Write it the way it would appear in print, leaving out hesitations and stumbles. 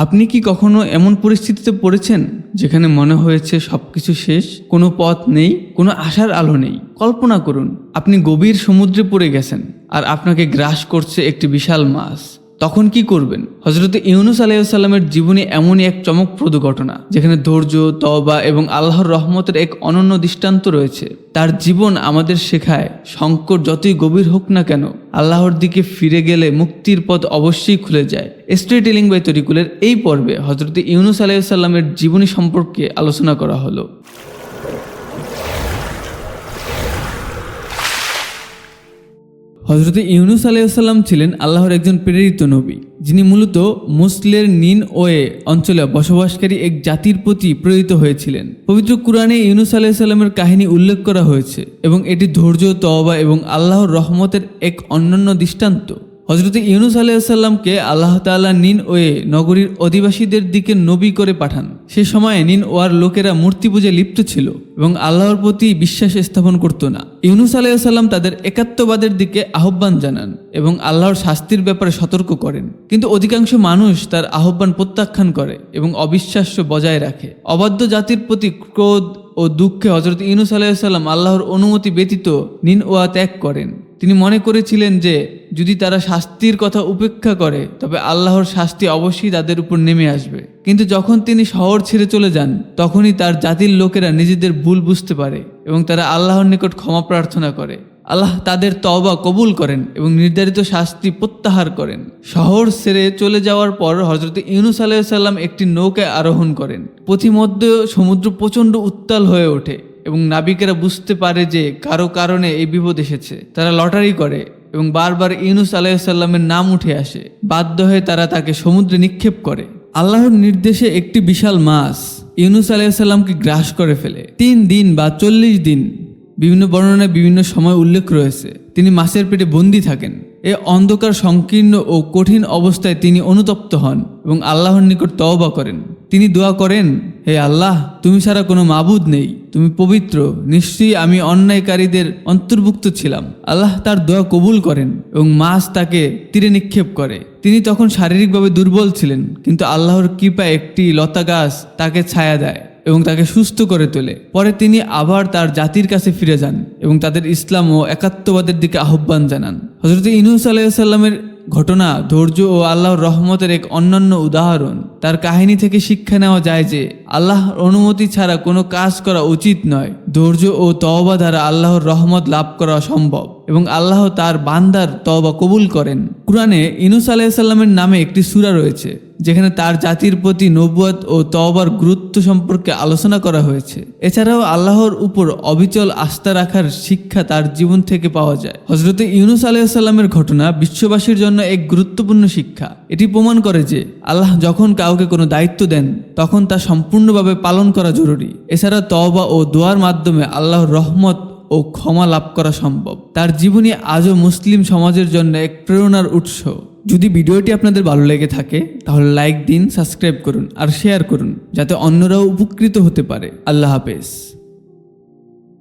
আপনি কি কখনো এমন পরিস্থিতিতে পড়েছেন যেখানে মনে হয়েছে সবকিছু শেষ, কোনো পথ নেই, কোনো আশার আলো নেই? কল্পনা করুন আপনি গভীর সমুদ্রে পড়ে গেছেন আর আপনাকে গ্রাস করছে একটি বিশাল মাছ। তখন কি করবেন? হযরত ইউনুস আলাইহিস সালামের জীবনী এমনই এক চমকপ্রদ ঘটনা যেখানে ধৈর্য, তওবা এবং আল্লাহর রহমতের এক অনন্য দৃষ্টান্ত রয়েছে। তার জীবন আমাদের শেখায় সংকট যতই গভীর হোক না কেন, আল্লাহর দিকে ফিরে গেলে মুক্তির পথ অবশ্যই খুলে যায়। স্টোরি টেলিং বাই তরিকুলের এই পর্বে হযরত ইউনুস আলাইহিস সালামের জীবনী সম্পর্কে আলোচনা করা হলো। হযরত ইউনুস আলাইহিস সালাম ছিলেন আল্লাহর একজন প্রেরিত নবী, যিনি মূলত মুসলের নিনওয়ে অঞ্চলে বসবাসকারী এক জাতির প্রতি প্রেরিত হয়েছিলেন। পবিত্র কুরআনে ইউনুস আলাইহিস সালামের কাহিনী উল্লেখ করা হয়েছে এবং এটি ধৈর্য, তওবা এবং আল্লাহর রহমতের এক অনন্য দৃষ্টান্ত। হযরত ইউনুস আলাইহিস সালামকে আল্লাহ তাআলা নিনওয়ে নগরীর অধিবাসীদের দিকে নবী করে পাঠান। সে সময়ে নিনওয়ার লোকেরা মূর্তি পূজায় লিপ্ত ছিল এবং আল্লাহর প্রতি বিশ্বাস স্থাপন করত না। ইউনুস আলাইহিস সালাম তাদের একাত্মবাদের দিকে আহ্বান জানান এবং আল্লাহর শাস্তির ব্যাপারে সতর্ক করেন, কিন্তু অধিকাংশ মানুষ তার আহ্বান প্রত্যাখ্যান করে এবং অবিশ্বাস্য বজায় রাখে। অবাধ্য জাতির প্রতি ক্রোধ ও দুঃখে হযরত ইউনুস আলাইহিস সালাম আল্লাহর অনুমতি ব্যতীত নিনওয়া ত্যাগ করেন। তিনি মনে করেছিলেন যে যদি তারা শাস্তির কথা উপেক্ষা করে তবে আল্লাহর শাস্তি অবশ্যই তাদের উপর নেমে আসবে। কিন্তু যখন তিনি শহর ছেড়ে চলে যান তখনই তার জাতির লোকেরা নিজেদের ভুল বুঝতে পারে এবং তারা আল্লাহর নিকট ক্ষমা প্রার্থনা করে। আল্লাহ তাদের তওবা কবুল করেন এবং নির্ধারিত শাস্তি প্রত্যাহার করেন। শহর ছেড়ে চলে যাওয়ার পর হযরত ইউনুস আলাইহিস সালাম একটি নৌকায় আরোহণ করেন। পথিমধ্যে সমুদ্র প্রচণ্ড উত্তাল হয়ে ওঠে এবং নাবিকেরা বুঝতে পারে যে কারো কারণে এই বিপদ এসেছে। তারা লটারি করে এবং বারবার ইউনুস আলাইহিস সালামের নাম উঠে আসে। বাধ্য হয়ে তারা তাকে সমুদ্রে নিক্ষেপ করে। আল্লাহর নির্দেশে একটি বিশাল মাছ ইউনুস আলাইহিস সালামকে গ্রাস করে ফেলে। 3 দিন বা 40 দিন, বিভিন্ন বর্ণনায় বিভিন্ন সময় উল্লেখ রয়েছে, তিনি মাছের পেটে বন্দী থাকেন। এই অন্ধকার, সংকীর্ণ ও কঠিন অবস্থায় তিনি অনুতপ্ত হন এবং আল্লাহর নিকট তওবা করেন। তিনি দোয়া করেন, হে আল্লাহ, তুমি ছাড়া কোনো মাবুদ নেই, তুমি পবিত্র, নিশ্চয়ই আমি অন্যায়কারীদের অন্তর্ভুক্ত ছিলাম। আল্লাহ তার দোয়া কবুল করেন এবং মাছ তাকে তীরে নিক্ষেপ করে। তিনি তখন শারীরিকভাবে দুর্বল ছিলেন, কিন্তু আল্লাহর কৃপায় একটি লতা গাছ তাকে ছায়া দেয় এবং তাকে সুস্থ করে তোলে। পরে তিনি আবার তার জাতির কাছে ফিরে যান এবং তাদের ইসলাম ও একাত্মবাদের দিকে আহ্বান জানান। হযরত ইউনুস আলাইহিস সালামের ঘটনা ধৈর্য ও আল্লাহর রহমতের এক অনন্য উদাহরণ। তার কাহিনী থেকে শিক্ষা নেওয়া যায় যে আল্লাহর অনুমতি ছাড়া কোনো কাজ করা উচিত নয়। ধৈর্য ও তওবা দ্বারা আল্লাহর রহমত লাভ করা সম্ভব এবং আল্লাহ তার বান্দার তওবা কবুল করেন। কুরআনে ইউনুস আলাইহিস সালামের নামে একটি সূরা রয়েছে যেখানে তার জাতির প্রতি নবুয়ত ও তওবার গুরুত্ব সম্পর্কে আলোচনা করা হয়েছে। এছাড়াও আল্লাহর উপর অবিচল আস্থা রাখার শিক্ষা তার জীবন থেকে পাওয়া যায়। হযরত ইউনুস আলাইহিস সালামের ঘটনা বিশ্ববাসীর জন্য এক গুরুত্বপূর্ণ শিক্ষা। এটি প্রমাণ করে যে আল্লাহ যখন কাউকে কোনো দায়িত্ব দেন তখন তা সম্পূর্ণভাবে পালন করা জরুরি। এছাড়া তওবা ও দোয়ার মাধ্যমে আল্লাহর রহমত ও ক্ষমা লাভ করা সম্ভব। তার জীবনী আজও মুসলিম সমাজের জন্য এক প্রেরণার উৎস। যদি ভিডিওটি আপনাদের ভালো লেগে থাকে তাহলে লাইক দিন, সাবস্ক্রাইব করুন আর শেয়ার করুন যাতে অন্যরাও উপকৃত হতে পারে। আল্লাহ হাফেজ।